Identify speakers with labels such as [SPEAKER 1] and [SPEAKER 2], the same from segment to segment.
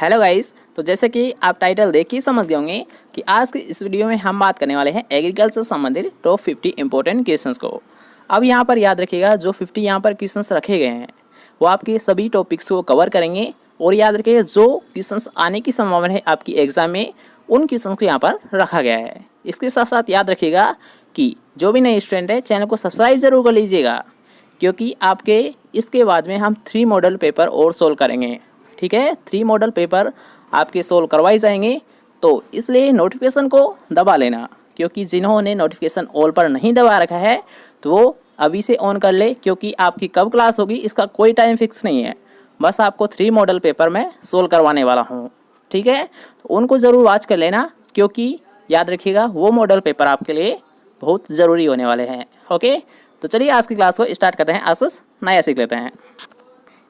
[SPEAKER 1] Hello guys, तो जैसे कि आप टाइटल देख के समझ गए होंगे कि आज की इस वीडियो में हम बात करने वाले हैं एग्रीकल्चर संबंधित टॉप 50 इंपॉर्टेंट क्वेश्चंस को। अब यहाँ पर याद रखिएगा, जो 50 यहाँ पर क्वेश्चंस रखे गए हैं वो आपके सभी टॉपिक्स को कवर करेंगे। और याद रखिएगा, जो क्वेश्चंस आने की संभावना है आपकी एग्जाम में, उन क्वेश्चंस को यहाँ पर रखा गया है। इसके साथ साथ याद रखिएगा कि जो भी नए स्टूडेंट है चैनल को सब्सक्राइब जरूर कर लीजिएगा, क्योंकि आपके इसके बाद में हम 3 मॉडल पेपर और सोल्व करेंगे। ठीक है, 3 मॉडल पेपर आपके सोल्व करवाए जाएंगे, तो इसलिए नोटिफिकेशन को दबा लेना, क्योंकि जिन्होंने नोटिफिकेशन ऑल पर नहीं दबा रखा है तो वो अभी से ऑन कर ले, क्योंकि आपकी कब क्लास होगी इसका कोई टाइम फिक्स नहीं है। बस आपको 3 मॉडल पेपर में सोल्व करवाने वाला हूँ। ठीक है, तो उनको ज़रूर वॉच कर लेना, क्योंकि याद रखिएगा वो मॉडल पेपर आपके लिए बहुत ज़रूरी होने वाले हैं। ओके, तो चलिए आज की क्लास को स्टार्ट करते हैं। आज कुछ नया सीख लेते हैं।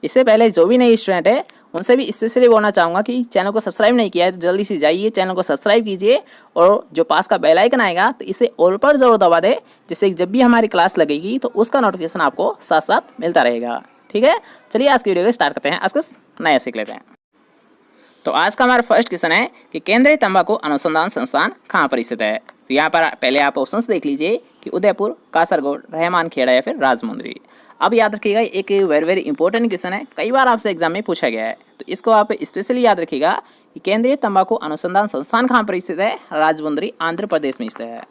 [SPEAKER 1] इससे पहले जो भी नए स्टूडेंट है उनसे भी स्पेशली बोलना चाहूँगा कि चैनल को सब्सक्राइब नहीं किया है तो जल्दी से जाइए चैनल को सब्सक्राइब कीजिए, और जो पास का बेल आइकन आएगा तो इसे ऑल पर जरूर दबा दे, जिससे जब भी हमारी क्लास लगेगी तो उसका नोटिफिकेशन आपको साथ साथ मिलता रहेगा। ठीक है, चलिए आज की वीडियो को स्टार्ट करते हैं। आज कुछ नया सीख लेते हैं। तो आज का हमारा फर्स्ट क्वेश्चन है कि केंद्रीय तंबाकू अनुसंधान संस्थान कहाँ पर स्थित है। तो यहाँ पर पहले आप ऑप्शंस देख लीजिए कि उदयपुर, कासरगोड, रहमान खेड़ा या फिर राजमुंदरी। अब याद रखिएगा, एक वेरी इंपॉर्टेंट क्वेश्चन है, कई बार आपसे एग्जाम में पूछा गया है, तो इसको आप स्पेशली याद रखिएगा कि केंद्रीय तंबाकू अनुसंधान संस्थान कहाँ पर स्थित है। राजमुंदरी आंध्र प्रदेश में स्थित है।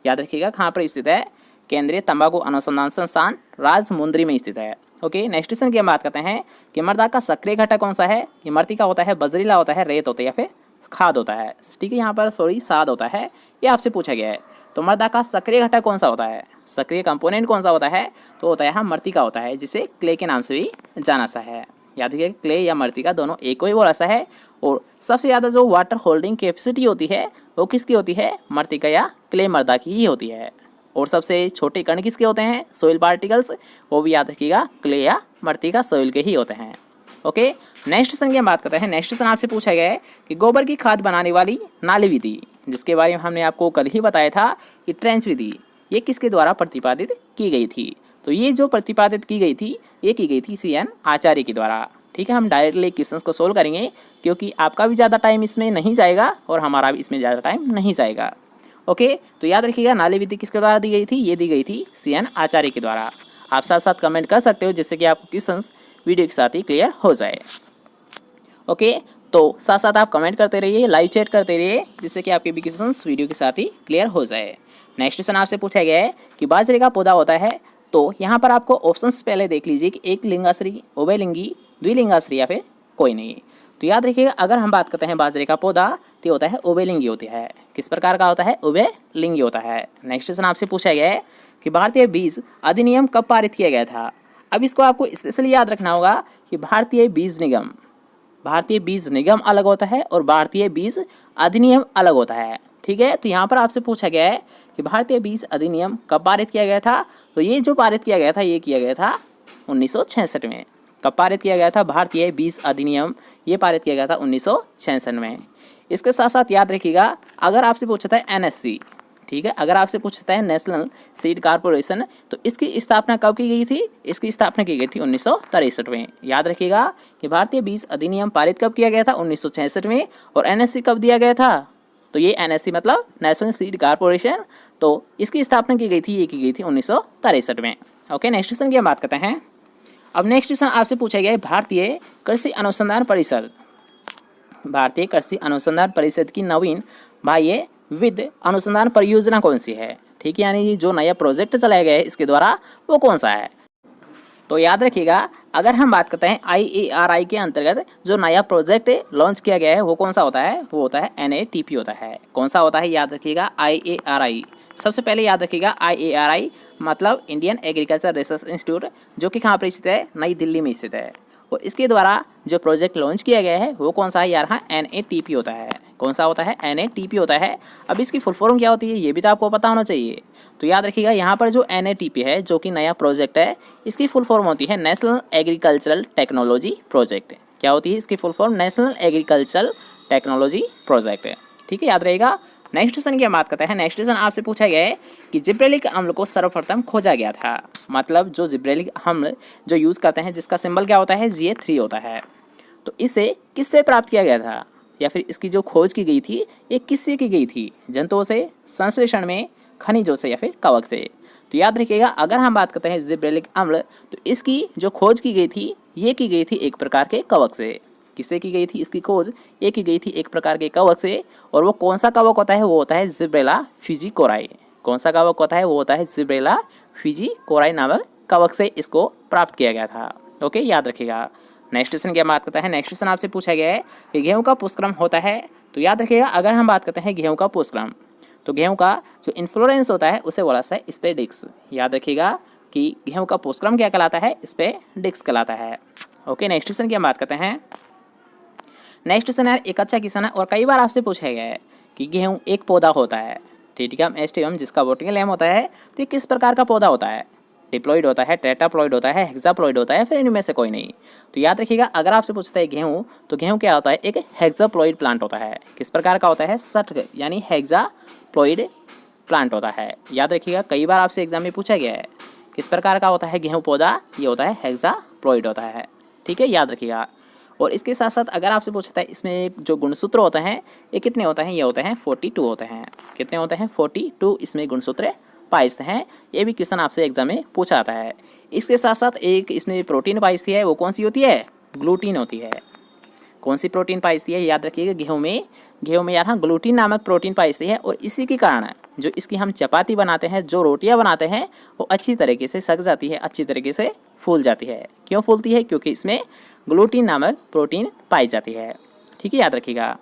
[SPEAKER 1] याद रखिएगा कहाँ पर स्थित है, केंद्रीय तंबाकू अनुसंधान संस्थान राजमुंदरी में स्थित है। ओके, नेक्स्ट क्वेश्चन की हम बात करते हैं कि मृदा का सक्रिय घटक कौन सा है। कि मृतिका होता है, बजरीला होता है, रेत होता है या फिर खाद होता है। ठीक है, यहाँ पर साद होता है, ये आपसे पूछा गया है। तो मृदा का सक्रिय घटक कौन सा होता है, सक्रिय कंपोनेंट कौन सा होता है, तो होता है यहाँ मृतिका होता है, जिसे क्ले के नाम से भी जाना सा है। याद रखिए, क्ले या मृतिका दोनों एक ही बोला सा है। और सबसे ज़्यादा जो वाटर होल्डिंग कैपेसिटी होती है वो किसकी होती है, मृतिका या क्ले मृदा की ही होती है। और सबसे छोटे कण किसके होते हैं, सोइल पार्टिकल्स, वो भी याद रखिएगा क्ले या मृतिका सोइल के ही होते हैं। ओके, नेक्स्ट क्वेश्चन की हम बात करते हैं। नेक्स्ट क्वेश्चन आपसे पूछा गया है कि गोबर की खाद बनाने वाली नाली विधि, जिसके बारे में हमने आपको कल ही बताया था कि ट्रेंच विधि, ये किसके द्वारा प्रतिपादित की गई थी। तो ये जो प्रतिपादित की गई थी ये की गई थी CN आचार्य के द्वारा। ठीक है, हम डायरेक्टली क्वेश्चंस को सोल्व करेंगे, क्योंकि आपका भी ज़्यादा टाइम इसमें नहीं जाएगा और हमारा भी इसमें ज़्यादा टाइम नहीं जाएगा। ओके, तो याद रखिएगा नाली विधि किसके द्वारा दी गई थी, ये दी गई थी CN आचार्य के द्वारा। आप साथ साथ कमेंट कर सकते हो, जिससे कि आपको क्वेश्चंस वीडियो के साथ ही क्लियर हो जाए। ओके, तो साथ साथ आप कमेंट करते रहिए, लाइव चैट करते रहिए, जिससे कि आपके भी क्वेश्चंस वीडियो के साथ ही क्लियर हो जाए। नेक्स्ट क्वेश्चन आपसे पूछा गया है कि बाजरे का पौधा होता है। तो यहाँ पर आपको ऑप्शंस पहले देख लीजिए कि एक लिंगाश्री, उभयलिंगी, द्विलिंगाश्री या फिर कोई नहीं। तो याद रखिएगा, अगर हम बात करते हैं बाजरे का पौधा तो होता है उभयलिंगी होती है। किस प्रकार का होता है, उभयलिंगी होता है। नेक्स्ट क्वेश्चन आपसे पूछा गया है कि भारतीय बीज अधिनियम कब पारित किया गया था। अब इसको आपको स्पेशली याद रखना होगा कि भारतीय बीज निगम अलग होता है और भारतीय बीज अधिनियम अलग होता है। ठीक है, तो यहाँ पर आपसे पूछा गया है कि भारतीय बीज अधिनियम कब पारित किया गया था। तो ये जो पारित किया गया था ये किया गया था 1966 में। कब पारित किया गया था, भारतीय बीज अधिनियम ये पारित किया गया था 1966 में। इसके साथ साथ याद रखिएगा, अगर आपसे पूछा था NSC, ठीक है, अगर आपसे पूछता है नेशनल सीड कॉर्पोरेशन, तो इसकी स्थापना कब की गई थी, इसकी स्थापना की गई थी 1963 में। याद रखिएगा कि भारतीय बीज अधिनियम पारित कब किया गया था, 1966 में। और NSC कब दिया गया था, तो ये NSC मतलब नेशनल सीड कॉर्पोरेशन, तो इसकी स्थापना की गई थी, ये की गई थी 1963 में। ओके, नेक्स्ट क्वेश्चन की हम बात करते हैं। अब नेक्स्ट क्वेश्चन आपसे पूछा गया है भारतीय कृषि अनुसंधान परिषद, भारतीय कृषि अनुसंधान परिषद की नवीन बाह्य विद अनुसंधान परियोजना कौन सी है। ठीक है, यानी जो नया प्रोजेक्ट चलाया गया है इसके द्वारा वो कौन सा है। तो याद रखिएगा, अगर हम बात करते हैं IARI के अंतर्गत जो नया प्रोजेक्ट लॉन्च किया गया है वो कौन सा होता है, वो होता है NATP होता है। कौन सा होता है, याद रखिएगा IARI। सबसे पहले याद रखिएगा IARI मतलब इंडियन एग्रीकल्चर रिसर्च इंस्टीट्यूट, जो कि कहाँ पर स्थित है, नई दिल्ली में स्थित है। और इसके द्वारा जो प्रोजेक्ट लॉन्च किया गया है वो कौन सा है यार, हाँ NATP होता है। कौन सा होता है, NATP होता है। अब इसकी फुल फॉर्म क्या होती है ये भी तो आपको पता होना चाहिए। तो याद रखिएगा, यहाँ पर जो NATP है जो कि नया प्रोजेक्ट है, इसकी फुल फॉर्म होती है नेशनल एग्रीकल्चरल टेक्नोलॉजी प्रोजेक्ट। क्या होती है इसकी full form, national agricultural technology project. ठीक है, याद रहेगा। नेक्स्ट क्वेश्चन की हम बात करते हैं। नेक्स्ट क्वेश्चन आपसे पूछा गया है कि जिब्रेलिक अम्ल को सर्वप्रथम खोजा गया था। मतलब जो जिब्रेलिक अम्ल जो यूज़ करते हैं जिसका सिंबल क्या होता है, Ga3 होता है। तो इसे किससे प्राप्त किया गया था, या फिर इसकी जो खोज की गई थी ये किससे की गई थी, जंतुओं से, संश्लेषण में, खनिजों से या फिर कवक से। तो याद रखिएगा, अगर हम बात करते हैं जिब्रेलिक अम्ल, तो इसकी जो खोज की गई थी ये की गई थी एक प्रकार के कवक से। किससे की गई थी इसकी खोज, ये की गई थी एक प्रकार के कवक से। और वो कौन सा कवक होता है, वो होता है जिब्रेला फिजिकोराई। कौन सा कवक होता है, वो होता है जिब्रेला फिजिकोराई नामक कवक से इसको प्राप्त किया गया था। ओके, याद रखिएगा। नेक्स्ट क्वेश्चन क्या बात करता है, नेक्स्ट क्वेश्चन आपसे पूछा गया है कि गेहूं का पुष्पक्रम होता है। तो याद रखिएगा, अगर हम बात करते हैं गेहूं का पुष्पक्रम, तो गेहूं का जो इन्फ्लोरेंस होता है उसे बोला जाता है स्पेडिक्स। याद रखिएगा कि गेहूं का पुष्पक्रम क्या कहलाता है, स्पेडिक्स कहलाता है। ओके, नेक्स्ट क्वेश्चन की हम बात करते हैं। नेक्स्ट क्वेश्चन है एक अच्छा क्वेश्चन है और कई बार आपसे पूछा गया है कि गेहूं एक पौधा होता है, टिटिकम एस्टिकम, जिसका बॉटनिकल नेम होता है, तो ये किस प्रकार का पौधा होता है। डिप्लॉइड होता है, टेट्राप्लॉइड होता है, हेक्साप्लॉइड होता है, फिर इनमें से कोई नहीं। तो याद रखिएगा, अगर आपसे पूछता है गेहूं, तो गेहूं क्या होता है, एक हेक्साप्लॉइड प्लांट होता है। किस प्रकार का होता है, सट यानी हेक्साप्लॉइड प्लांट होता है। याद रखिएगा, कई बार आपसे एग्जाम में पूछा गया है किस प्रकार का होता है गेहूं पौधा, ये होता है हेक्साप्लॉइड होता है। ठीक है, याद रखिएगा। और इसके साथ साथ अगर आपसे पूछता है इसमें जो गुणसूत्र होते हैं ये कितने होते हैं, ये होते हैं 42 होते हैं। कितने होते हैं, 42 इसमें गुणसूत्र पाए जाते हैं। ये भी क्वेश्चन आपसे एग्जाम में पूछा जाता है। इसके साथ साथ एक इसमें प्रोटीन पाई जाती है, वो कौन सी होती है, ग्लूटीन होती है। कौन सी प्रोटीन पाई जाती है, याद रखिएगा, गेहूं में यहाँ ग्लूटीन नामक प्रोटीन पाई जाती है। और इसी के कारण जो इसकी हम चपाती बनाते हैं, जो रोटियां बनाते हैं, वो अच्छी तरीके से सक जाती है, अच्छी तरीके से फूल जाती है। क्यों फूलती है, क्योंकि इसमें ग्लूटीन नामक प्रोटीन पाई जाती है। ठीक है, याद रखिएगा।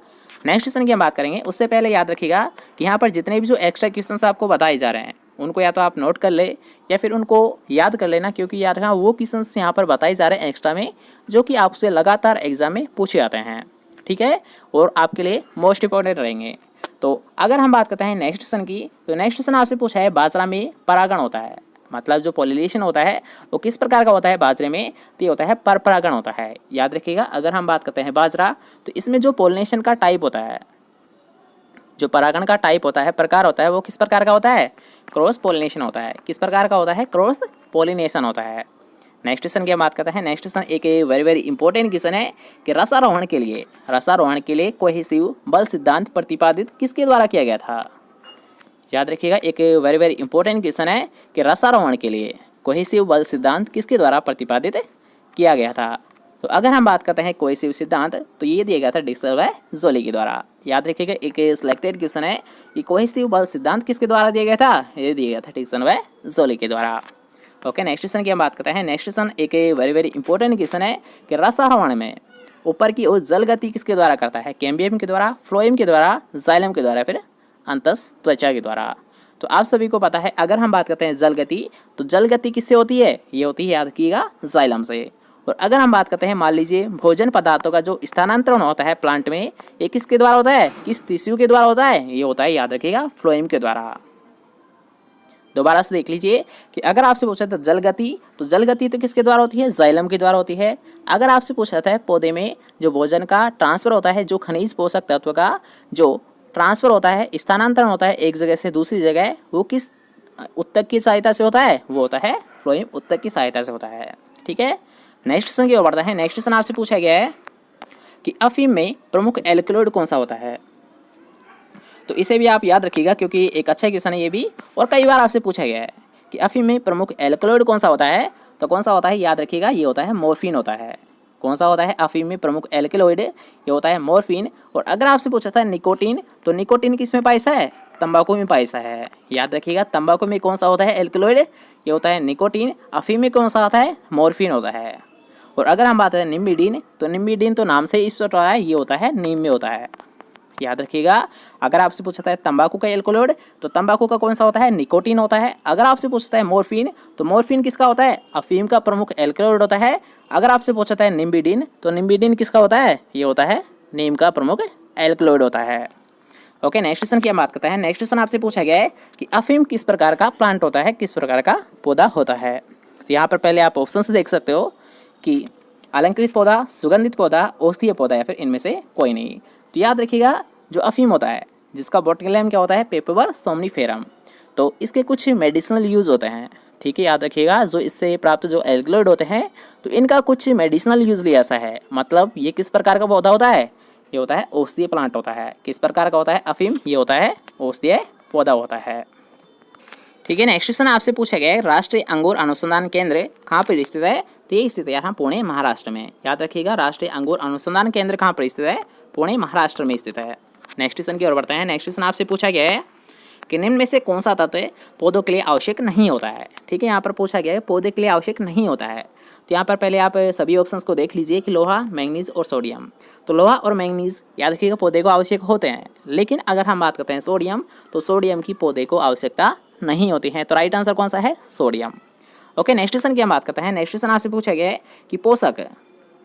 [SPEAKER 1] नेक्स्ट क्वेश्चन की हम बात करेंगे, उससे पहले याद रखिएगा कि यहाँ पर जितने भी जो एक्स्ट्रा क्वेश्चंस आपको बताए जा रहे हैं उनको या तो आप नोट कर ले या फिर उनको याद कर लेना, क्योंकि याद रखना वो क्वेश्चंस यहाँ पर बताए जा रहे हैं एक्स्ट्रा में, जो कि आपसे लगातार एग्जाम में पूछे जाते हैं। ठीक है, और आपके लिए मोस्ट इंपॉर्टेंट रहेंगे। तो अगर हम बात करते हैं नेक्स्ट क्वेश्चन की, तो नेक्स्ट क्वेश्चन आपसे पूछा है बाजरा में परागण होता है, मतलब जो पॉलिनेशन होता है वो किस प्रकार का होता है बाजरे में, तो ये होता है पर परागण होता है। याद रखिएगा, अगर हम बात करते हैं बाजरा, तो इसमें जो पॉलिनेशन का टाइप होता है, जो परागण का टाइप होता है, प्रकार होता है, वो किस प्रकार का होता है, क्रॉस पॉलिनेशन होता है। किस प्रकार का होता है, क्रॉस पॉलिनेशन होता है। नेक्स्ट क्वेश्चन की बात करते हैं। नेक्स्ट क्वेश्चन एक वेरी इंपॉर्टेंट क्वेश्चन है कि रसारोहण के लिए कोहेसिव बल सिद्धांत प्रतिपादित किसके द्वारा किया गया था। याद रखिएगा, एक वेरी इंपॉर्टेंट क्वेश्चन है कि रसारोहण के लिए कोहेसिव बल सिद्धांत किसके द्वारा प्रतिपादित किया गया था। तो अगर हम बात करते हैं कोहेसिव सिद्धांत, तो ये दिया गया था डिक्सन व जोली के द्वारा। याद रखिएगा, एक सिलेक्टेड क्वेश्चन है कि कोहेसिव बल सिद्धांत किसके द्वारा दिया गया था, ये दिया गया था डिक्सन व जोली के द्वारा। ओके, नेक्स्ट क्वेश्चन की हम बात करते हैं। नेक्स्ट क्वेश्चन एक वेरी इंपॉर्टेंट क्वेश्चन है कि रसारोहण में ऊपर की ओर जल गति किसके द्वारा करता है, कैम्बियम के द्वारा, फ्लोएम के द्वारा, जाइलम के द्वारा, फिर अंतस त्वचा के द्वारा। तो आप सभी को पता है, अगर हम बात करते हैं जल गति, तो जल गति किससे होती है, ये होती है, याद रखिएगा, जाइलम से। और अगर हम बात करते हैं, मान लीजिए भोजन पदार्थों का जो स्थानांतरण होता है प्लांट में, ये किसके द्वारा होता है, किस टिश्यू के द्वारा होता है, ये होता है, याद रखिएगा, फ्लोएम के द्वारा। दोबारा से देख लीजिए कि अगर आपसे पूछा था जल गति, तो जल गति तो किसके द्वारा होती है, जाइलम के द्वारा होती है। अगर आपसे पूछा था पौधे में जो भोजन का ट्रांसफर होता है, जो खनिज पोषक तत्व का जो ट्रांसफर होता है, स्थानांतरण होता है एक जगह से दूसरी जगह, वो किस उत्तक की सहायता से होता है, वो होता है फ्लोएम उत्तक की सहायता से होता है। ठीक है, नेक्स्ट क्वेश्चन की ओर बढ़ता है। नेक्स्ट क्वेश्चन आपसे पूछा गया है कि अफीम में प्रमुख एल्कलॉइड कौन सा होता है। तो इसे भी आप याद रखिएगा, क्योंकि एक अच्छा क्वेश्चन है ये भी, और कई बार आपसे पूछा गया है कि अफीम में प्रमुख एल्कलॉइड कौन सा होता है। तो कौन सा होता है, याद रखिएगा, ये होता है मॉर्फिन होता है। कौन सा होता है, अफीम में प्रमुख एल्कलॉइड, ये होता है मॉर्फिन। और अगर आपसे पूछा था निकोटीन, तो निकोटीन किस में पाया है, तंबाकू में पाया है। याद रखिएगा, तंबाकू में कौन सा होता है एल्कलॉइड, ये होता है निकोटीन। अफीम में कौन सा होता है, मॉर्फिन होता है। और अगर हम बात करें निम्बिडीन, तो निम्बिडीन तो नाम से ही स्पष्ट होता है, ये होता है नीम में होता है। याद रखिएगा, अगर आपसे पूछता है तंबाकू का एल्कलॉइड, तो तंबाकू का कौन सा होता है, निकोटीन होता है। अगर आपसे पूछता है मॉर्फिन, तो मॉर्फिन किसका होता है, अफीम का प्रमुख एल्कलॉइड होता है। अगर आपसे पूछता है निम्बिडीन, तो निम्बिडीन किसका होता है, ये होता है नीम का प्रमुख एल्कलॉइड होता है। ओके, नेक्स्ट क्वेश्चन की हम बात करते हैं। नेक्स्ट क्वेश्चन आपसे पूछा गया है कि अफीम किस प्रकार का प्लांट होता है, किस प्रकार का पौधा होता है। तो यहाँ पर पहले आप ऑप्शन देख सकते हो कि अलंकृत पौधा, सुगंधित पौधा, औषधीय पौधा, या फिर इनमें से कोई नहीं। तो याद रखिएगा, जो अफीम होता है जिसका बॉटनिकल नेम क्या होता है, पेपरवर सोमनीफेरम, तो इसके कुछ मेडिसिनल यूज़ होते हैं। ठीक है, याद रखिएगा। जो इससे प्राप्त जो एल्कलॉइड होते हैं तो इनका कुछ मेडिसिनल यूज भी ऐसा है। मतलब ये किस प्रकार का पौधा होता है? ये होता है औषधीय प्लांट होता है। किस प्रकार का होता है? अफीम ये होता है औषधीय पौधा होता है। ठीक है, नेक्स्ट क्वेश्चन आपसे पूछा गया है राष्ट्रीय अंगूर अनुसंधान केंद्र कहाँ पर स्थित है? तो ये स्थित है यहाँ पुणे महाराष्ट्र में। याद रखिएगा, राष्ट्रीय अंगूर अनुसंधान केंद्र कहाँ पर स्थित है? पुणे महाराष्ट्र में स्थित है। नेक्स्ट क्वेश्चन की ओर बढ़ते हैं। नेक्स्ट क्वेश्चन आपसे पूछा गया है कि निम्न में से कौन सा तत्व पौधों के लिए आवश्यक नहीं होता है? ठीक है, यहाँ पर पूछा गया है पौधे के लिए आवश्यक नहीं होता है। तो यहाँ पर पहले आप सभी ऑप्शंस को देख लीजिए कि लोहा, मैंगनीज और सोडियम। तो लोहा और मैंगनीज याद रखिएगा पौधे को आवश्यक होते हैं, लेकिन अगर हम बात करते हैं सोडियम, तो सोडियम की पौधे को आवश्यकता नहीं होती है। तो राइट आंसर कौन सा है? सोडियम। ओके, नेक्स्ट क्वेश्चन की हम बात करते हैं। नेक्स्ट क्वेश्चन आपसे पूछा गया है कि पोषक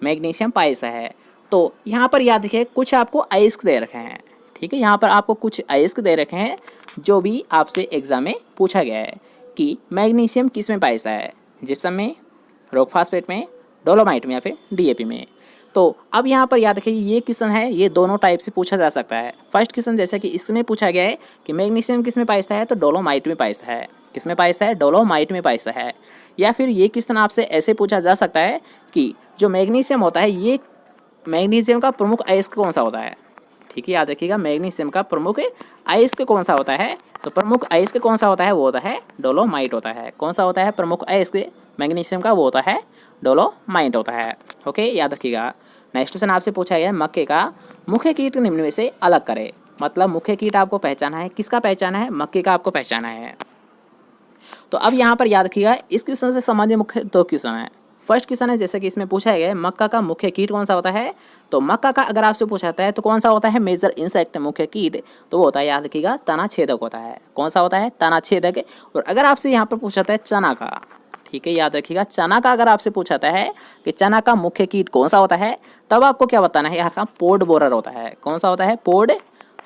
[SPEAKER 1] मैग्नीशियम पायस है। तो यहाँ पर याद रखिए कुछ आपको अयस्क दे रखे हैं। ठीक है, यहाँ पर आपको कुछ अयस्क दे रखे हैं जो भी आपसे एग्जाम में पूछा गया है कि मैग्नीशियम किस में पाया जाता है? जिप्सम में, रॉक फास्फेट में, डोलोमाइट में या फिर डीएपी में। तो अब यहाँ पर याद रखिए ये क्वेश्चन है, ये दोनों टाइप से पूछा जा सकता है। फर्स्ट क्वेश्चन जैसे कि इसमें पूछा गया है कि मैग्नीशियम किस में पाया जाता है? तो डोलोमाइट में पाया जाता है। किस में पाया जाता है? डोलोमाइट में पाया जाता है। या फिर ये क्वेश्चन आपसे ऐसे पूछा जा सकता है कि जो मैग्नीशियम होता है, ये मैग्नीशियम का प्रमुख अयस्क कौन सा होता है? ठीक है, याद रखिएगा मैग्नीशियम का प्रमुख अयस्क कौन सा होता है? तो प्रमुख अयस्क कौन सा होता है? वो होता है डोलोमाइट होता है। कौन सा होता है प्रमुख अयस्क मैग्नीशियम का? वो होता है डोलोमाइट होता है। ओके, याद रखिएगा। नेक्स्ट क्वेश्चन आपसे पूछा गया है मक्के का मुख्य कीट निम्न में से अलग करे। मतलब मुख्य कीट आपको पहचाना है, किसका पहचाना है? मक्के का आपको पहचाना है। तो अब यहाँ पर याद रखिएगा इस क्वेश्चन से संबंधित मुख्य दो क्वेश्चन है। फर्स्ट क्वेश्चन है जैसे कि इसमें पूछा गया है मक्का का मुख्य कीट कौन सा होता है? तो मक्का का अगर आपसे पूछा जाता है तो कौन सा होता है मेजर इंसेक्ट मुख्य कीट? तो वो होता है, याद रखिएगा, तना छेदक होता है। कौन सा होता है? तना छेदक। और अगर आपसे यहाँ पर पूछा जाता है चना का, ठीक है, याद रखिएगा चना का अगर आपसे पूछा जाता है कि चना का मुख्य कीट कौन सा होता है, तब आपको क्या बताना है? यहाँ का पोड बोरर होता है। कौन सा होता है? पोड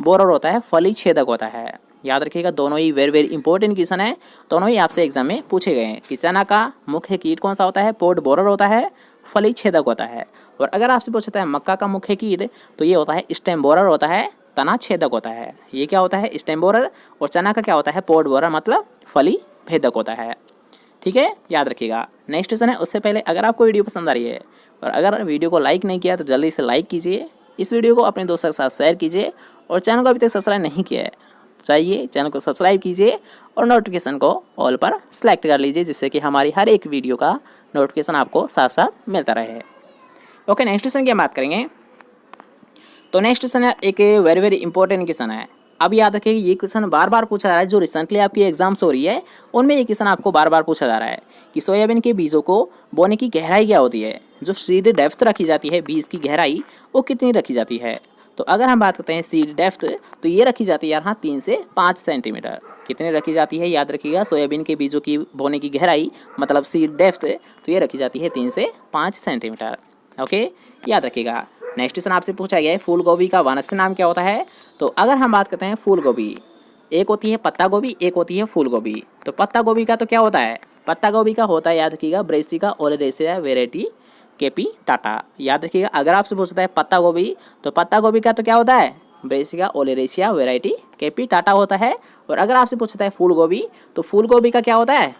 [SPEAKER 1] बोरर होता है, फली छेदक होता है। याद रखिएगा दोनों ही वेरी वेरी इंपॉर्टेंट क्वेश्चन है। दोनों ही आपसे एग्जाम में पूछे गए हैं कि चना का मुख्य कीट कौन सा होता है? पोड बोरर होता है, फली छेदक होता है। और अगर आपसे पूछता है मक्का का मुख्य कीट, तो ये होता है स्टेम बोरर होता है, तना छेदक होता है। ये क्या होता है? Stem borer. और चना का क्या होता है? पोड बोरर, मतलब फली भेदक होता है। ठीक है, याद रखिएगा। नेक्स्ट क्वेश्चन है, उससे पहले अगर आपको वीडियो पसंद आ रही है और अगर वीडियो को लाइक नहीं किया तो जल्दी से लाइक कीजिए, इस वीडियो को अपने दोस्तों के साथ शेयर कीजिए और चैनल को अभी तक सब्सक्राइब नहीं किया है चाहिए चैनल को सब्सक्राइब कीजिए और नोटिफिकेशन को ऑल पर सेलेक्ट कर लीजिए, जिससे कि हमारी हर एक वीडियो का नोटिफिकेशन आपको साथ साथ मिलता रहे। ओके, नेक्स्ट क्वेश्चन की हम बात करेंगे। तो नेक्स्ट क्वेश्चन है एक वेरी वेरी इंपॉर्टेंट क्वेश्चन है। अब याद रखिए ये क्वेश्चन बार बार पूछा जा रहा है। जो रिसेंटली आपकी एग्जाम्स हो रही है उनमें ये क्वेश्चन आपको बार बार पूछा जा रहा है कि सोयाबीन के बीजों को बोने की गहराई क्या होती है? जो सीड डेप्थ रखी जाती है, बीज की गहराई वो कितनी रखी जाती है? तो अगर हम बात करते हैं सीड डेप्थ, तो ये रखी जाती है यहाँ 3 से 5 सेंटीमीटर। कितनी रखी जाती है? याद रखिएगा सोयाबीन के बीजों की बोने की गहराई मतलब सीड डेप्थ, तो ये रखी जाती है 3 से 5 सेंटीमीटर। ओके, याद रखिएगा। नेक्स्ट क्वेश्चन आपसे पूछा गया है फूल गोभी का वानस्पतिक नाम क्या होता है? तो अगर हम बात करते हैं फूल गोभी, एक होती है पत्ता गोभी, एक होती है फूल गोभी। तो पत्ता गोभी का तो क्या होता है? पत्ता गोभी का होता है, याद रखिएगा, Brassica oleracea variety KP Tata. याद रखिएगा अगर आपसे पूछता है पत्ता गोभी, तो पत्ता गोभी का तो क्या होता है? Brassica oleracea variety KP Tata होता है। और अगर आपसे पूछता है फूल गोभी, तो फूल गोभी का क्या होता है?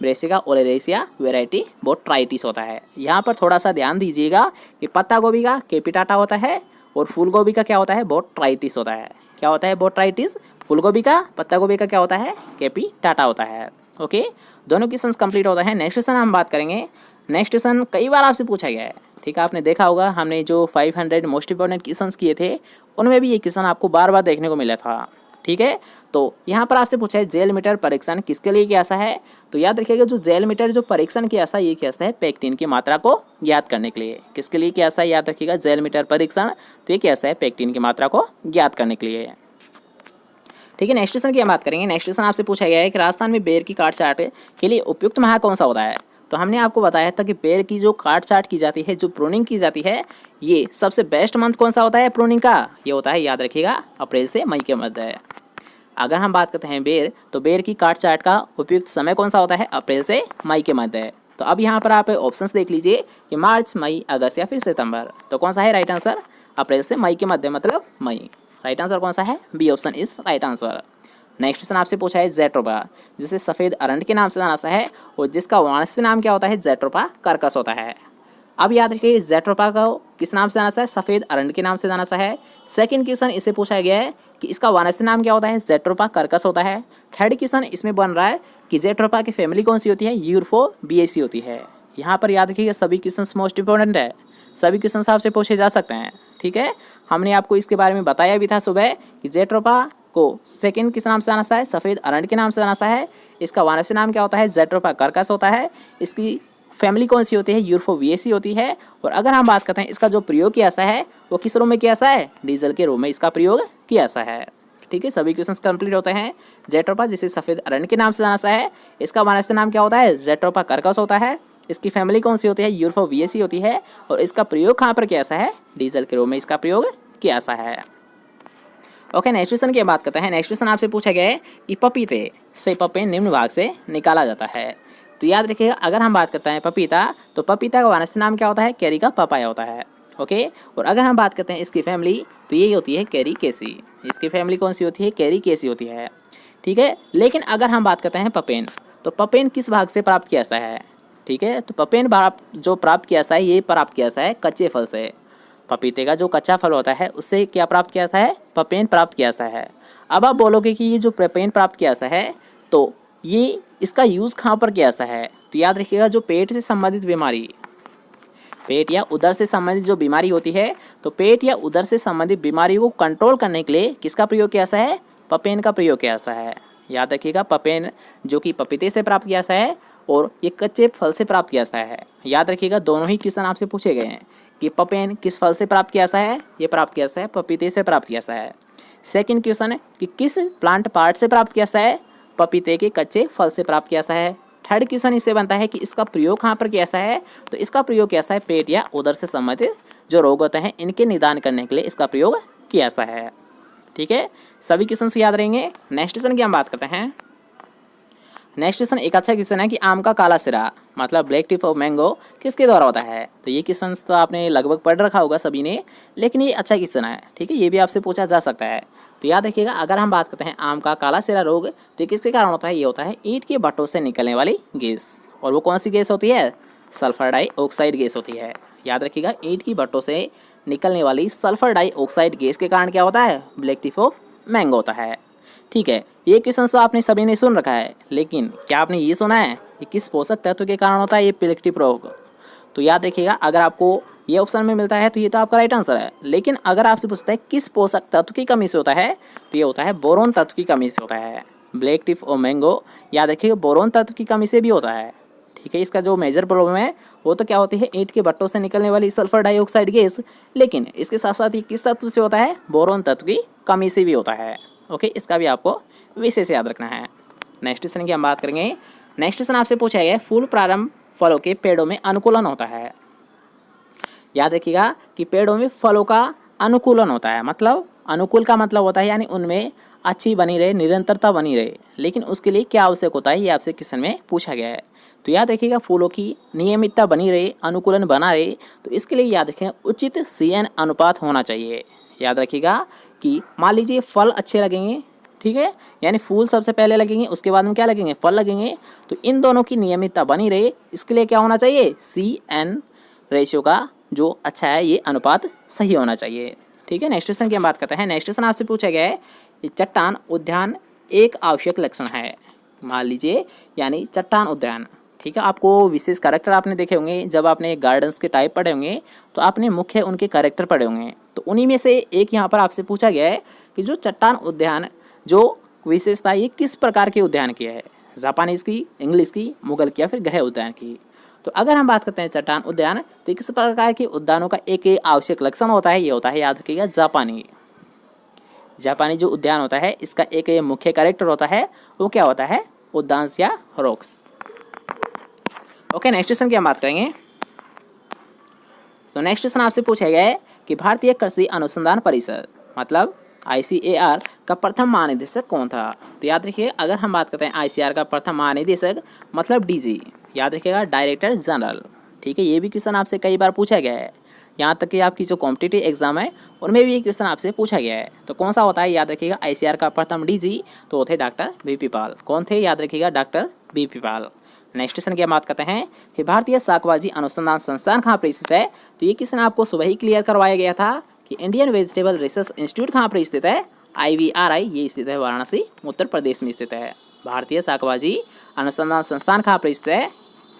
[SPEAKER 1] ब्रेसिका ओलेरेसिया वेराइटी बोट्राइटिस होता है। यहाँ पर थोड़ा सा ध्यान दीजिएगा कि पत्ता गोभी का केपी टाटा होता है और फूल गोभी का क्या होता है? बोट्राइटिस होता है। क्या होता है? बोट्राइटिस। फूल गोभी का, पत्ता गोभी का क्या होता है? केपी टाटा होता है। ओके, दोनों क्वेश्चन कंप्लीट होता है। नेक्स्ट क्वेश्चन हम बात करेंगे। नेक्स्ट क्वेश्चन कई बार आपसे पूछा गया है, ठीक है, आपने देखा होगा हमने जो 500 मोस्ट इंपॉर्टेंट क्वेश्चन किए थे उनमें भी ये क्वेश्चन आपको बार बार देखने को मिला था। ठीक है, तो यहाँ पर आपसे पूछा है जेल मीटर परीक्षण किसके लिए किया है? तो याद रखिएगा जो जेल मीटर जो परीक्षण किया था ये किया है पेक्टिन की मात्रा को ज्ञात करने के लिए। किसके लिए किया है? याद रखिएगा जेल मीटर परीक्षण, तो ये किया है पेक्टिन की मात्रा को ज्ञात करने के लिए। ठीक है, नेक्स्ट क्वेश्चन की हम बात करेंगे। नेक्स्ट क्वेश्चन आपसे पूछा गया है कि राजस्थान में बेर की काट छांट के लिए उपयुक्त माह कौन सा होता है? तो हमने आपको बताया था कि बेर की जो काट छांट की जाती है, जो प्रूनिंग की जाती है, ये सबसे बेस्ट मंथ कौन सा होता है प्रूनिंग का? ये होता है, याद रखिएगा, अप्रैल से मई के मध्य। अगर हम बात करते हैं बेर, तो बेर की काट छांट का उपयुक्त समय कौन सा होता है? अप्रैल से मई के मध्य। तो अब यहाँ पर आप ऑप्शंस देख लीजिए कि मार्च, मई, अगस्त या फिर सितंबर। तो कौन सा है राइट आंसर? अप्रैल से मई के मध्य मतलब मई। राइट आंसर कौन सा है? B option is right answer. Next question आपसे पूछा है ज़ेट्रोपा, जिसे सफ़ेद अरंड के नाम से जाना जाता है और जिसका वानस्पतिक नाम क्या होता है, ज़ेट्रोपा कर्कस होता है। अब याद रखिए ज़ेट्रोपा को किस नाम से जाना जाता है, सफ़ेद अरंड के नाम से जाना जाता है। सेकंड क्वेश्चन इससे पूछा गया है कि इसका वानस्पतिक नाम क्या होता है, ज़ेट्रोपा कर्कस होता है। थर्ड क्वेश्चन इसमें बन रहा है कि ज़ेट्रोपा की फैमिली कौन सी होती है, यूर्फोबिएसी होती है। यहाँ पर याद रखिएगा सभी क्वेश्चन मोस्ट इंपॉर्टेंट है, सभी क्वेश्चन आपसे पूछे जा सकते हैं। ठीक है, हमने आपको इसके बारे में बताया भी था सुबह कि ज़ेट्रोपा को सेकंड किस नाम से जाना जाता है, सफ़ेद अरंड के नाम से जाना जाता है। इसका वानस्पतिक नाम क्या होता है, ज़ेट्रोपा कर्कस होता है। इसकी फैमिली कौन सी होती है, यूर्फोबिएसी होती है। और अगर हम बात करते हैं इसका जो प्रयोग किया जाता है वो किस रूप में किया जाता है, डीजल के रूप में इसका प्रयोग किया जाता है। ठीक है, सभी क्वेश्चंस कंप्लीट होते हैं। ज़ेट्रोपा जिसे सफ़ेद अरंड के नाम से जाना जाता है, इसका वानस्पतिक नाम क्या होता है, ज़ेट्रोपा कर्कस होता है। इसकी फैमिली कौन सी होती है, यूर्फोबिएसी होती है। और इसका प्रयोग कहाँ पर किया जाता है, डीजल के रूप में इसका प्रयोग किया जाता है। ओके, नेक्स्ट क्वेश्चन की बात करते हैं। नेक्स्ट क्वेश्चन आपसे पूछा गया है कि पपीते से पपेन निम्न भाग से निकाला जाता है। तो याद रखिएगा अगर हम बात करते हैं पपीता, तो पपीता का वानस्पतिक नाम क्या होता है, कैरी का पपाया होता है। ओके, और अगर हम बात करते हैं इसकी फैमिली, तो ये होती है कैरीकेसी। इसकी फैमिली कौन सी होती है, कैरीकेसी होती है। ठीक है, लेकिन अगर हम बात करते हैं पपेन, तो पपेन किस भाग से प्राप्त किया जाता है। ठीक है, तो पपेन जो प्राप्त किया जाता है, ये प्राप्त किया जाता है कच्चे फल से। पपीते का जो कच्चा फल होता है उससे क्या प्राप्त किया जाता है, पपेन प्राप्त किया जाता है। अब आप बोलोगे कि ये जो पपेन प्राप्त किया जाता है, तो ये इसका यूज़ कहाँ पर किया जाता है। तो याद रखिएगा जो पेट से संबंधित बीमारी, पेट या उदर से संबंधित जो बीमारी होती है, तो पेट या उदर से संबंधित बीमारी को कंट्रोल करने के लिए किसका प्रयोग किया जाता है, पपेन का प्रयोग किया जाता है। याद रखिएगा पपेन जो कि पपीते से प्राप्त किया जाता है और ये कच्चे फल से प्राप्त किया जाता है। याद रखिएगा दोनों ही क्वेश्चन आपसे पूछे गए हैं कि पपेन किस फल से प्राप्त किया जाता है, ये प्राप्त किया जाता है पपीते से प्राप्त किया जाता है। सेकंड क्वेश्चन है कि किस प्लांट पार्ट से प्राप्त किया जाता है, पपीते के कच्चे फल से प्राप्त किया जाता है। थर्ड क्वेश्चन इससे बनता है कि इसका प्रयोग कहाँ पर किया जाता है, तो इसका प्रयोग किया जाता है पेट या उदर से संबंधित जो रोग होते हैं इनके निदान करने के लिए इसका प्रयोग किया जाता है। ठीक है, सभी क्वेश्चन याद रहेंगे। नेक्स्ट क्वेश्चन की हम बात करते हैं। नेक्स्ट क्वेश्चन एक अच्छा क्वेश्चन है कि आम का काला सिरा मतलब ब्लैक टिप ऑफ मैंगो किसके द्वारा होता है। तो ये क्वेश्चन तो आपने लगभग पढ़ रखा होगा सभी ने, लेकिन ये अच्छा क्वेश्चन है। ठीक है, ये भी आपसे पूछा जा सकता है। तो याद रखिएगा अगर हम बात करते हैं आम का काला सिरा रोग, तो किसके कारण होता है, ये होता है ईंट के भट्टों से निकलने वाली गैस। और वो कौन सी गैस होती है, सल्फर डाइऑक्साइड गैस होती है। याद रखिएगा ईंट की भट्टों से निकलने वाली सल्फर डाइऑक्साइड गैस के कारण क्या होता है, ब्लैक टिप ऑफ मैंगो होता है। ठीक है, ये क्वेश्चन तो आपने सभी ने सुन रखा है, लेकिन क्या आपने ये सुना है कि किस पोषक तत्व के कारण होता है ये ब्लैक टिप रोग। तो याद रखिएगा अगर आपको ये ऑप्शन में मिलता है तो ये तो आपका राइट आंसर है, लेकिन अगर आपसे पूछता है किस पोषक तत्व की कमी से होता है, तो ये होता है बोरोन तत्व की कमी से होता है। ब्लैक टिप ऑफ मैंगो याद रखिएगा बोरोन तत्व की कमी से भी होता है। ठीक है, इसका जो मेजर प्रॉब्लम है वो तो क्या होती है, ईंट के भट्टों से निकलने वाली सल्फर डाइऑक्साइड गैस, लेकिन इसके साथ साथ ये किस तत्व से होता है, बोरोन तत्व की कमी से भी होता है। ओके, इसका भी आपको विशेष याद रखना है। नेक्स्ट क्वेश्चन की हम बात करेंगे। नेक्स्ट क्वेश्चन आपसे पूछा गया फूल प्रारंभ फलों के पेड़ों में अनुकूलन होता है। याद रखिएगा कि पेड़ों में फलों का अनुकूलन होता है, मतलब अनुकूल का मतलब होता है यानी उनमें अच्छी बनी रहे, निरंतरता बनी रहे, लेकिन उसके लिए क्या आवश्यक होता है ये आपसे क्वेश्चन में पूछा गया है। तो याद रखिएगा फूलों की नियमितता बनी रहे, अनुकूलन बना रहे, तो इसके लिए याद रखिएगा उचित CN अनुपात होना चाहिए। याद रखिएगा कि मान लीजिए फल अच्छे लगेंगे, ठीक है, यानी फूल सबसे पहले लगेंगे, उसके बाद में क्या लगेंगे, फल लगेंगे, तो इन दोनों की नियमितता बनी रहे, इसके लिए क्या होना चाहिए, CN रेशियो का जो अच्छा है ये अनुपात सही होना चाहिए। ठीक है, नेक्स्ट क्वेश्चन की हम बात करते हैं। नेक्स्ट क्वेश्चन आपसे पूछा गया है चट्टान उद्यान एक आवश्यक लक्षण है। मान लीजिए यानी चट्टान उद्यान, ठीक है, आपको विशेष कैरेक्टर आपने देखे होंगे जब आपने गार्डन्स के टाइप पढ़े होंगे, तो आपने मुख्य उनके कैरेक्टर पढ़े होंगे, तो उन्हीं में से एक यहाँ पर आपसे पूछा गया है कि जो चट्टान उद्यान जो विशेषता ये किस प्रकार के उद्यान की है, जापानीज की, इंग्लिश की, मुगल की या फिर गृह उद्यान की। तो अगर हम बात करते हैं चट्टान उद्यान, तो किस प्रकार के उद्यानों का एक आवश्यक लक्षण होता है, ये होता है याद रखिएगा जापानी जो उद्यान होता है इसका एक मुख्य कैरेक्टर होता है, वो क्या होता है, उद्यान्स या रॉक्स। ओके, नेक्स्ट क्वेश्चन की हम बात करेंगे। तो नेक्स्ट क्वेश्चन आपसे पूछा गया है कि भारतीय कृषि अनुसंधान परिषद मतलब ICAR का प्रथम महानिदेशक कौन था। तो याद रखिए अगर हम बात करते हैं ICAR का प्रथम महानिदेशक मतलब DG, याद रखिएगा डायरेक्टर जनरल। ठीक है, ये भी क्वेश्चन आपसे कई बार पूछा गया है। यहाँ तक कि आपकी जो कॉम्पिटिटिव एग्जाम है उनमें भी ये क्वेश्चन आपसे पूछा गया है। तो कौन सा होता है, याद रखिएगा ICAR का प्रथम DG तो वो थे डॉक्टर BP पाल। कौन थे, याद रखिएगा डॉक्टर BP पाल। नेक्स्ट क्वेश्चन की बात करते हैं कि भारतीय शाकभाजी अनुसंधान संस्थान कहाँ पर स्थित है। तो ये क्वेश्चन आपको सुबह ही क्लियर करवाया गया था कि इंडियन वेजिटेबल रिसर्च इंस्टीट्यूट कहाँ पर स्थित है, IVRI, ये स्थित है वाराणसी उत्तर प्रदेश में स्थित है। भारतीय शाकभाजी अनुसंधान संस्थान कहाँ पर स्थित है,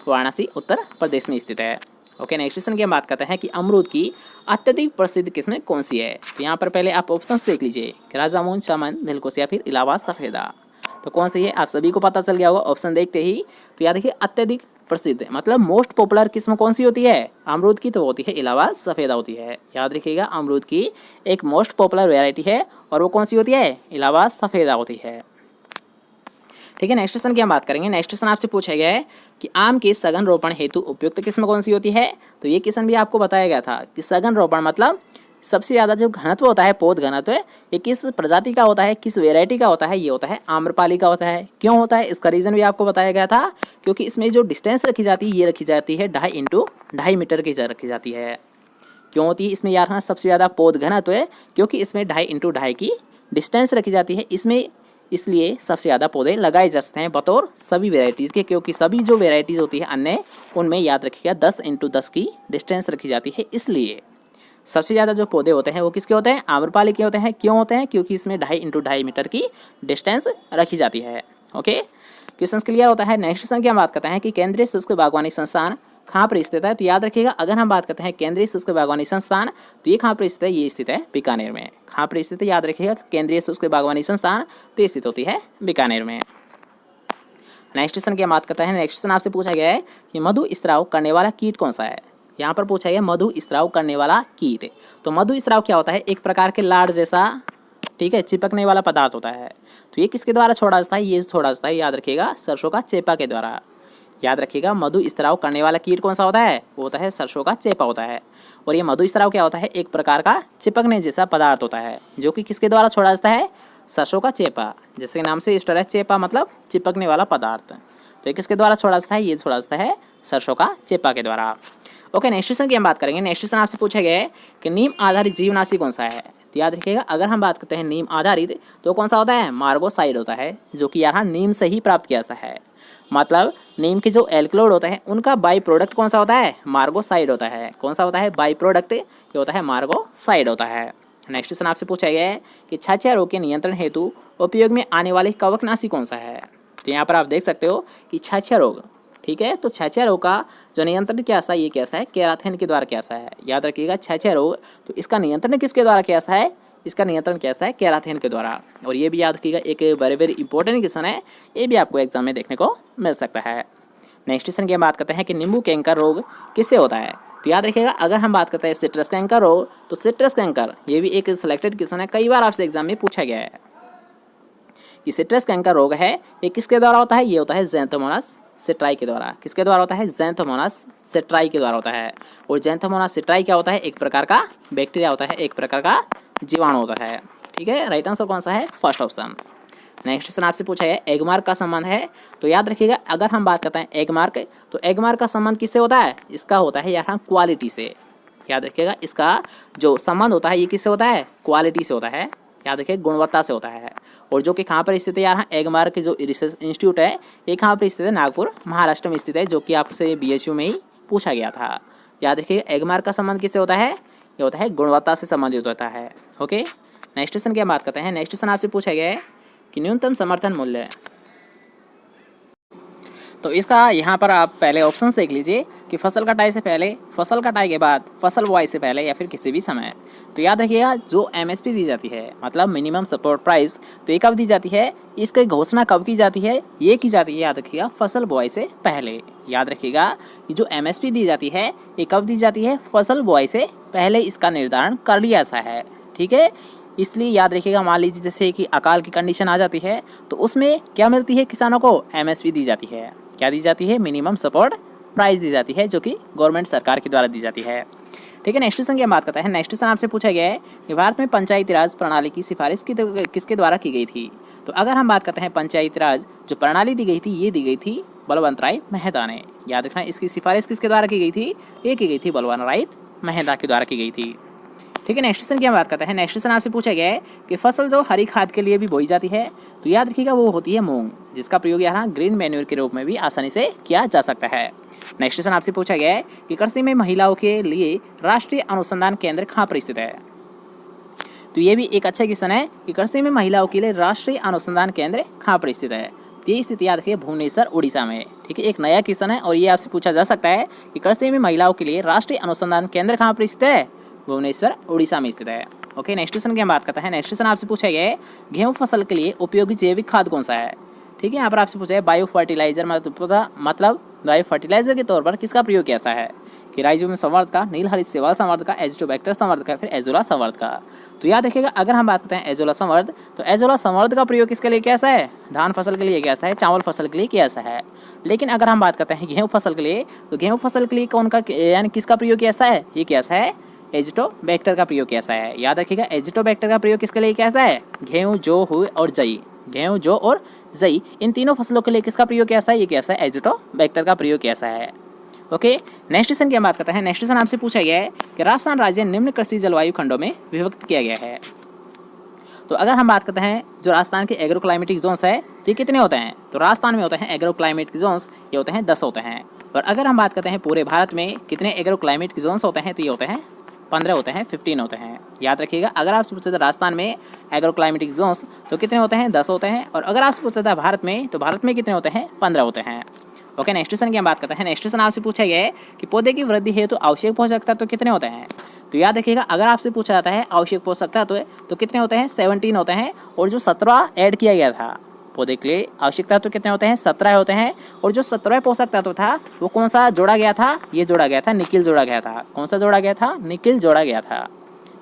[SPEAKER 1] वाराणसी उत्तर प्रदेश में स्थित है। ओके, नेक्स्ट क्वेश्चन की बात करते हैं कि अमरूद की अत्यधिक प्रसिद्ध किस्म कौन सी है। तो यहाँ पर पहले आप ऑप्शंस देख लीजिए, राजामुन, चमन, दिलकुश या फिर इलाहाबाद सफेदा। तो कौन सी है आप सभी को पता चल गया होगा ऑप्शन देखते ही। तो याद रखिए अत्यधिक प्रसिद्ध मतलब मोस्ट पॉपुलर किस्म कौन सी होती है अमरूद की, तो होती है इलाहाबाद सफेदा होती है। याद रखिएगा अमरूद की एक मोस्ट पॉपुलर वेराइटी है और वो कौन सी होती है, इलाहाबाद सफेदा होती है। ठीक है, नेक्स्ट क्वेश्चन की हम बात करेंगे। नेक्स्ट क्वेश्चन आपसे पूछा गया है कि आम के सघन रोपण हेतु उपयुक्त किस्म कौन सी होती है। तो ये क्वेश्चन भी आपको बताया गया था कि सघन रोपण मतलब सबसे ज़्यादा जो घनत्व होता है, पौध घनत्व, ये किस प्रजाति का होता है, किस वेराइटी का होता है, ये होता है आम्रपाली का होता है। क्यों होता है, इसका रीज़न भी आपको बताया गया था, क्योंकि इसमें जो डिस्टेंस रखी जाती है ये रखी जाती है 2.5 इंटू 2.5 मीटर की रखी जाती है। क्यों होती है इसमें, यार हाँ सबसे ज़्यादा पौध घनत्व है, क्योंकि इसमें 2.5 इंटू 2.5 की डिस्टेंस रखी जाती है इसमें, इसलिए सबसे ज़्यादा पौधे लगाए जा सकते हैं बतौर सभी वेराइटीज़ के। क्योंकि सभी जो वेराइटीज़ होती है अन्य उनमें याद रखिएगा 10 इंटू 10 की डिस्टेंस रखी जाती है, इसलिए सबसे ज़्यादा जो पौधे होते हैं वो किसके होते हैं, आम्रपाली के होते हैं। क्यों होते हैं, क्योंकि इसमें 2.5 इंटू 2.5 मीटर की डिस्टेंस रखी जाती है। ओके, क्वेश्चन क्लियर होता है। नेक्स्ट क्वेश्चन की हम बात करते हैं कि केंद्रीय शुष्क बागवानी संस्थान कहाँ पर स्थित है। तो याद रखिएगा अगर हम बात करते हैं केंद्रीय शुष्क बागवानी संस्थान तो ये कहाँ पर स्थित है, ये स्थित है बीकानेर में। कहाँ पर स्थित है, याद रखिएगा केंद्रीय शुष्क बागवानी संस्थान तो ये स्थित होती है बीकानेर में। नेक्स्ट क्वेश्चन की हम बात करते हैं। नेक्स्ट क्वेश्चन आपसे पूछा गया है कि मधु स्राव करने वाला कीट कौन सा है। यहाँ पर पूछा गया मधु स्राव करने वाला कीट। तो मधु स्राव क्या होता है, एक प्रकार के लाड़ जैसा, ठीक है, चिपकने वाला पदार्थ होता है। तो ये किसके द्वारा छोड़ा जाता है, ये छोड़ा जाता है याद रखिएगा सरसों का चेपा के द्वारा। याद रखिएगा मधु स्राव करने वाला कीट कौन सा होता है, वो होता है सरसों का चेपा होता है। और ये मधु स्राव क्या होता है, एक प्रकार का चिपकने जैसा पदार्थ होता है जो कि किसके द्वारा छोड़ा जाता है, सरसों का चेपा। जैसे नाम से स्टोर है चेपा मतलब चिपकने वाला पदार्थ। तो ये किसके द्वारा छोड़ा जाता है, ये छोड़ा जाता है सरसों का चेपा के द्वारा। ओके, नेक्स्ट क्वेश्चन की हम बात करेंगे। नेक्स्ट क्वेश्चन आपसे पूछा गया है कि नीम आधारित जीवनाशी कौन सा है। तो याद रखिएगा अगर हम बात करते हैं नीम आधारित तो कौन सा होता है, मार्गोसाइड होता है, जो कि यहाँ नीम से ही प्राप्त किया जाता है। मतलब नीम के जो एल्कलॉइड होता है उनका बाई प्रोडक्ट कौन सा होता है, मार्गोसाइड होता है। कौन सा होता है, बाई प्रोडक्ट ये होता है मार्गोसाइड होता है। नेक्स्ट क्वेश्चन आपसे पूछा गया है कि छाछा रोग के नियंत्रण हेतु उपयोग में आने वाली कवकनाशी कौन सा है। तो यहाँ पर आप देख सकते हो कि छाछा रोग, ठीक है, तो छाछा रोग का जो नियंत्रण क्या है, ये कैसा है, केराथिन के द्वारा कैसा है। याद रखिएगा छाछा रोग, तो इसका नियंत्रण किसके द्वारा कैसा है, इसका नियंत्रण कैसा है, केराथिन के द्वारा। और ये भी याद रखिएगा एक वेरी वेरी इंपॉर्टेंट क्वेश्चन है, ये भी आपको एग्जाम में देखने को मिल सकता है। नेक्स्ट क्वेश्चन की हम बात करते हैं कि नींबू कैंकर रोग किससे होता है। तो याद रखिएगा अगर हम बात करते हैं सिट्रस कैंकर रोग तो सिट्रस कैंकर ये भी एक सिलेक्टेड क्वेश्चन है, कई बार आपसे एग्जाम में पूछा गया है कि सिट्रस कैंकर रोग है ये किसके द्वारा होता है, ये होता है ज़ैंथोमोनास सिट्राई के द्वारा। किसके द्वारा होता है, ज़ैंथोमोनास सिट्राई के द्वारा होता है। और ज़ैंथोमोनास सिट्राई क्या होता है, एक प्रकार का बैक्टीरिया होता है, एक प्रकार का जीवाणु होता है। ठीक है, राइट आंसर कौन सा है, फर्स्ट ऑप्शन। नेक्स्ट क्वेश्चन आपसे पूछा है एगमार्क का संबंध है। तो याद रखिएगा अगर हम बात करते हैं एगमार्क तो एगमार्क का संबंध किससे होता है, इसका होता है यहाँ क्वालिटी से। याद रखिएगा इसका जो संबंध होता है ये किससे होता है, क्वालिटी से होता है। याद रखिए गुणवत्ता से होता है। और जो कि कहाँ पर स्थित है यहाँ एगमार्क जो रिसर्च इंस्टीट्यूट है ये कहाँ पर स्थित है, नागपुर महाराष्ट्र में स्थित है, जो कि आपसे BHU में ही पूछा गया था। याद रखिएगा एगमार्क का संबंध किससे होता है, ये होता है गुणवत्ता से संबंधित होता है। ओके, नेक्स्ट क्वेश्चन की बात करते हैं। नेक्स्ट क्वेश्चन आपसे पूछा गया है कि न्यूनतम समर्थन मूल्य। तो इसका यहाँ पर आप पहले ऑप्शंस देख लीजिए कि फसल कटाई से पहले, फसल कटाई के बाद, फसल बुआई से पहले या फिर किसी भी समय। तो याद रखिएगा जो MSP दी जाती है मतलब मिनिमम सपोर्ट प्राइस, तो ये कब दी जाती है, इसकी घोषणा कब की जाती है, ये की जाती है याद रखिएगा फसल बुआई से पहले। याद रखिएगा कि जो MSP दी जाती है ये कब दी जाती है, फसल बुआई से पहले इसका निर्धारण कर लिया सा है। ठीक है, इसलिए याद रखिएगा मान लीजिए जैसे कि अकाल की कंडीशन आ जाती है तो उसमें क्या मिलती है किसानों को, MSP दी जाती है। क्या दी जाती है, मिनिमम सपोर्ट प्राइस दी जाती है, जो कि गवर्नमेंट सरकार के द्वारा दी जाती है। ठीक है, नेक्स्ट क्वेश्चन की बात करते हैं। नेक्स्ट क्वेश्चन आपसे पूछा गया है कि भारत में पंचायती राज प्रणाली की सिफारिश किसके द्वारा की गई थी। तो अगर हम बात करते हैं पंचायती राज जो प्रणाली दी गई थी ये दी गई थी बलवंत राय मेहता ने। याद रखना इसकी सिफारिश किसके द्वारा की गई थी, ये की गई थी बलवंत राय मेहता के द्वारा की गई थी। ठीक है, नेक्स्ट क्वेश्चन की हम बात करते हैं। नेक्स्ट क्वेश्चन आपसे पूछा गया है कि फसल जो हरी खाद के लिए भी बोई जाती है, तो याद रखिएगा वो होती है मूंग, जिसका प्रयोग यहाँ ग्रीन मैन्योर के रूप में भी आसानी से किया जा सकता है। नेक्स्ट क्वेश्चन आपसे पूछा गया है कि कृषि में महिलाओं के लिए राष्ट्रीय अनुसंधान केंद्र कहाँ पर स्थित है। तो ये भी एक अच्छा क्वेश्चन है कि कृषि में महिलाओं के लिए राष्ट्रीय अनुसंधान केंद्र कहाँ पर स्थित है। तो ये स्थिति याद रखिए भुवनेश्वर उड़ीसा में। ठीक है, एक नया क्वेश्चन है और ये आपसे पूछा जा सकता है कि कृषि में महिलाओं के लिए राष्ट्रीय अनुसंधान केंद्र कहाँ पर स्थित है। भुवनेश्वर उड़ीसा में स्थित है। ओके, नेक्स्ट क्वेश्चन की हम बात करते हैं। नेक्स्ट क्वेश्चन आपसे पूछा गया है गेहूं फसल के लिए उपयोगी जैविक खाद कौन सा है। ठीक है, यहाँ पर आपसे पूछा है बायो फर्टिलाइजर मतलब बायो फर्टिलाइजर के तौर पर किसका प्रयोग कैसा है कि राइजोबियम संवर्धक का, नील हरित शैवाल संवर्धक का, एजिटोबैक्टर संवर्धक का, फिर एजोला संवर्धक का। तो याद रखिएगा अगर हम बात करते हैं एजोला संवर्धक, तो एजोला संवर्धक का प्रयोग किसके लिए कैसा है, धान फसल के लिए कैसा है, चावल फसल के लिए कैसा है। लेकिन अगर हम बात करते हैं गेहूं फसल के लिए, तो गेहूं फसल के लिए कौन का यानी किसका प्रयोग कैसा है, ये कैसा है, एजिटोबैक्टर का प्रयोग कैसा है। याद रखिएगा एजिटोबैक्टर का प्रयोग किसके लिए कैसा है, गेहूं, जौ, हुई और जई, गेहूं, जौ और जई, इन तीनों फसलों के लिए किसका प्रयोग कैसा है, ये कैसा है, एजिटोबैक्टर का प्रयोग कैसा है। ओके, नेक्स्ट क्वेश्चन की हम बात करते हैं। नेक्स्ट क्वेश्चन आपसे पूछा गया है कि राजस्थान राज्य निम्न कृषि जलवायु खंडों में विभक्त किया गया है। तो अगर हम बात करते हैं जो राजस्थान के एग्रो क्लाइमेटिक जोन्स है, तो ये कितने होते हैं, तो राजस्थान में होते हैं एग्रो क्लाइमेटिक जोन्स, ये होते हैं 10 होते हैं। और अगर हम बात करते हैं पूरे भारत में कितने एग्रो क्लाइमेटिक जोन्स होते हैं, तो ये होते हैं 15 होते हैं, 15 होते हैं। याद रखिएगा अगर आपसे पूछा था राजस्थान में एग्रो क्लाइमेटिक जोन्स तो कितने होते हैं, 10 होते हैं। और अगर आपसे पूछा था भारत में, तो भारत में कितने होते हैं, 15 होते हैं। ओके, नेक्स्ट क्वेश्चन की हम बात करते हैं। नेक्स्ट क्वेश्चन आपसे पूछा गया है कि पौधे की वृद्धि हेतु आवश्यक पोषक तत्व कितने होते हैं। तो याद रखिएगा अगर आपसे पूछा जाता है आवश्यक पोषक तत्व तो कितने होते हैं, 17 होते हैं। और जो 17 ऐड किया गया था पौधे के लिए आवश्यक तत्व कितने होते हैं, 17 होते हैं। और जो 17 पोषक तत्व था वो कौन सा जोड़ा गया था, ये जोड़ा गया था, निकिल जोड़ा गया था। कौन सा जोड़ा गया था, निकिल जोड़ा गया था।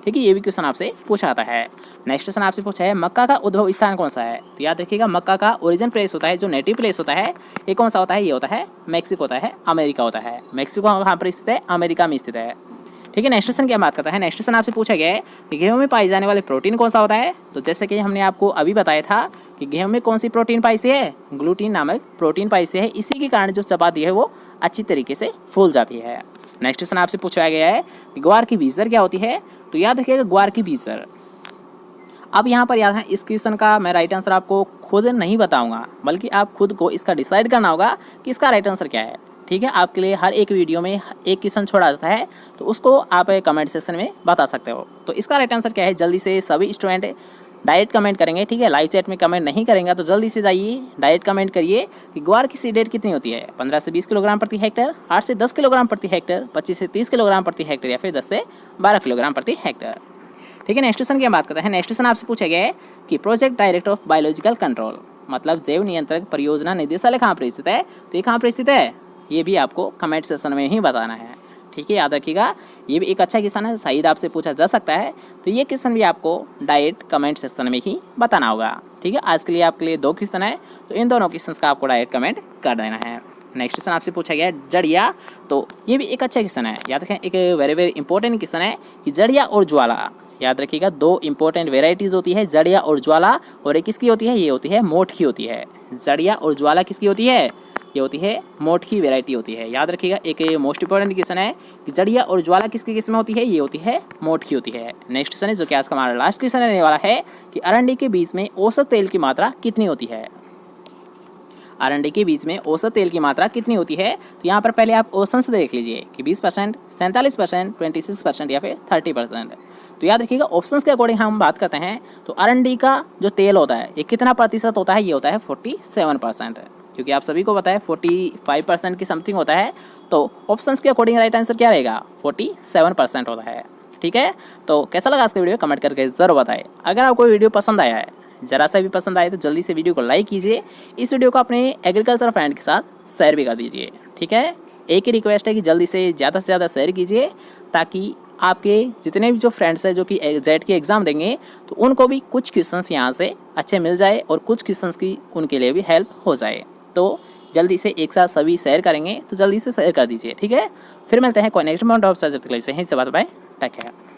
[SPEAKER 1] ठीक है, ये भी क्वेश्चन आपसे पूछा जाता है। नेक्स्ट क्वेश्चन आपसे पूछा है मक्का का उद्भव स्थान कौन सा है। तो याद रखिएगा मक्का का ओरिजिन प्लेस होता है, जो नेटिव प्लेस होता है, ये कौन सा होता है, ये होता है मैक्सिको होता है, अमेरिका होता है। मैक्सिको कहाँ पर स्थित है, अमेरिका में स्थित है। ठीक है, नेक्स्ट क्वेश्चन की हम बात करते हैं। नेक्स्ट क्वेश्चन आपसे पूछा गया है कि गेहूं में पाई जाने वाले प्रोटीन कौन सा होता है। तो जैसे कि हमने आपको अभी बताया था कि गेहूं में कौन सी प्रोटीन पाई से है, ग्लूटीन नामक प्रोटीन पाई से है। इसी के कारण जो चपाती है वो अच्छी तरीके से फूल जाती है। नेक्स्ट क्वेश्चन आपसे पूछा गया है कि ग्वार की बीज दर क्या होती है। तो याद रखिएगा ग्वार की बीज दर। अब यहाँ पर याद है इस क्वेश्चन का मैं राइट आंसर आपको खुद नहीं बताऊंगा, बल्कि आप खुद को इसका डिसाइड करना होगा कि इसका राइट आंसर क्या है। ठीक है, आपके लिए हर एक वीडियो में एक क्वेश्चन छोड़ा जाता है, तो उसको आप कमेंट सेक्शन में बता सकते हो। तो इसका राइट आंसर क्या है, जल्दी से सभी स्टूडेंट डायरेक्ट कमेंट करेंगे। ठीक है, लाइव चैट में कमेंट नहीं करेंगे, तो जल्दी से जाइए डायरेक्ट कमेंट करिए कि ग्वार की सीड रेट कितनी होती है, 15 से 20 किलोग्राम प्रति हेक्टेयर, 8 से 10 किलोग्राम प्रति हेक्टेयर, 25 से 30 किलोग्राम प्रति हेक्टेयर, या फिर 10 से 12 किलोग्राम प्रति हेक्टेयर। ठीक है, नेक्स्ट क्वेश्चन की हम बात करते हैं। नेक्स्ट क्वेश्चन आपसे पूछा गया है कि project director of biological control मतलब जैव नियंत्रक परियोजना निदेशालय कहाँ पर स्थित है। तो ये कहाँ पर स्थित है, ये भी आपको कमेंट सेक्शन में ही बताना है। ठीक है, याद रखिएगा ये भी एक अच्छा क्वेश्चन है, शायद आपसे पूछा जा सकता है। तो ये क्वेश्चन भी आपको डायरेक्ट कमेंट सेक्शन में ही बताना होगा। ठीक है, आज के लिए आपके लिए 2 क्वेश्चन है, तो इन दोनों क्वेश्चन का आपको डायरेक्ट कमेंट कर देना है। नेक्स्ट क्वेश्चन आपसे पूछा गया है जड़िया। तो ये भी एक अच्छा क्वेश्चन है, याद रखें एक वेरी इंपॉर्टेंट क्वेश्चन है कि जड़िया और ज्वाला। याद रखिएगा 2 इंपॉर्टेंट वेराइटीज़ होती है, जड़िया और ज्वाला। और एक किसकी होती है, ये होती है मोठ की होती है। जड़िया और ज्वाला किसकी होती है, ये होती है मोठ की वेराइटी होती है। याद रखिएगा एक मोस्ट इंपॉर्टेंट क्वेश्चन है कि जड़िया और ज्वाला किसकी किस्म होती है, ये होती है मोठ की होती है। नेक्स्ट क्वेश्चन है जो कि आज का हमारा लास्ट क्वेश्चन रहने वाला है कि अरंडी के बीज में औसत तेल की मात्रा कितनी होती है। अरंडी के बीज में औसत तेल की मात्रा कितनी होती है। तो यहाँ पर पहले आप ऑप्शन से देख लीजिए कि 20%, 47%, 26% या फिर 30%। तो याद रखिएगा ऑप्शंस के अकॉर्डिंग हम बात करते हैं तो अरंडी का जो तेल होता है ये कितना प्रतिशत होता है, ये होता है 47%। क्योंकि आप सभी को पता है 45% की समथिंग होता है, तो ऑप्शंस के अकॉर्डिंग राइट आंसर क्या रहेगा, 47% होता है। ठीक है, तो कैसा लगा आज का वीडियो कमेंट करके ज़रूर बताएं। अगर आपको वीडियो पसंद आया है, ज़रा सा भी पसंद आए, तो जल्दी से वीडियो को लाइक कीजिए। इस वीडियो को अपने एग्रीकल्चर फ्रेंड के साथ शेयर भी कर दीजिए। ठीक है, एक ही रिक्वेस्ट है कि जल्दी से ज़्यादा शेयर कीजिए, ताकि आपके जितने भी जो फ्रेंड्स हैं जो कि जेट की एग्ज़ाम देंगे तो उनको भी कुछ क्वेश्चंस यहाँ से अच्छे मिल जाए और कुछ क्वेश्चंस की उनके लिए भी हेल्प हो जाए। तो जल्दी से एक साथ सभी शेयर करेंगे, तो जल्दी से शेयर कर दीजिए। ठीक है, फिर मिलते हैं कोई नेक्स्ट अमाउंट ऑफ सब्जेक्ट के लिए। से बात बाय, टेक केयर।